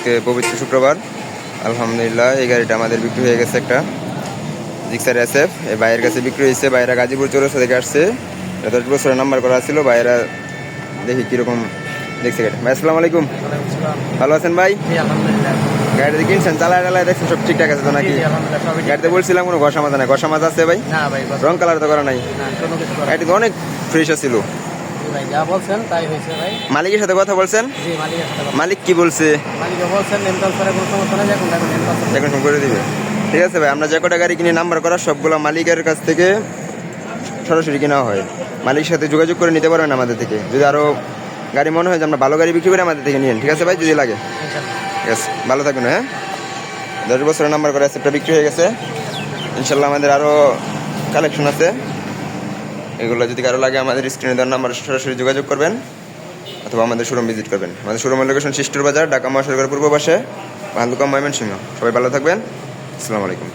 আজকে পবিত্র শুক্রবার। আলহামদুলিল্লাহ এই গাড়িটা আমাদের বিক্রি হয়ে গেছে, একটা জিক্সার SF। এই ভাইয়ের কাছে বিক্রি হয়েছে। ভাইয়েরা গাজীপুর চৌরাস্তা থেকে আসছে। 10 বছরের নাম্বার করা ছিল। ভাইয়েরা দেখি কীরকম দেখছে গাড়ি। ভাই আসসালামু আলাইকুম, ভালো আছেন ভাই? গাড়িটা কিনছেন, চালায় দেখছেন সব ঠিকঠাক আছে তো নাকি? গাড়িতে বলছিলাম কোনো ঘষা মাজা নাই, ঘষা মাজা আছে ভাই? রং কালার তো করা নাই? গাড়িটি তো অনেক ফ্রেশ ছিল। মালিকের সাথে কথা বলছেন? মালিক কি বলছে? এখন করে দিবে। ঠিক আছে ভাই, আমরা যে কটা গাড়ি কিনে নাম্বার করা সবগুলো মালিকের কাছ থেকে সরাসরি কেনা হয়। মালিকের সাথে যোগাযোগ করে নিতে পারবেন আমাদের থেকে। যদি আরও গাড়ি মনে হয় যে আমরা ভালো গাড়ি বিক্রি করে আমাদের থেকে নিন, ঠিক আছে ভাই, যদি লাগে। ঠিক আছে, ভালো থাকুন। হ্যাঁ, 10 বছরের নাম্বার করা একটা বিক্রি হয়ে গেছে। ইনশাল্লাহ আমাদের আরও কালেকশন আছে। এগুলো যদি কারো লাগে আমাদের স্ক্রিনে দেওয়ার নাম্বার সরাসরি যোগাযোগ করবেন অথবা আমাদের শোরুম ভিজিট করবেন। আমাদের শোরুমের লোকেশন শিষ্টুর বাজার, ঢাকা মহাসড়কের পূর্ব পাশে, ভালুকা, ময়মনসিংহ। সবাই ভালো থাকবেন। আসসালামু আলাইকুম।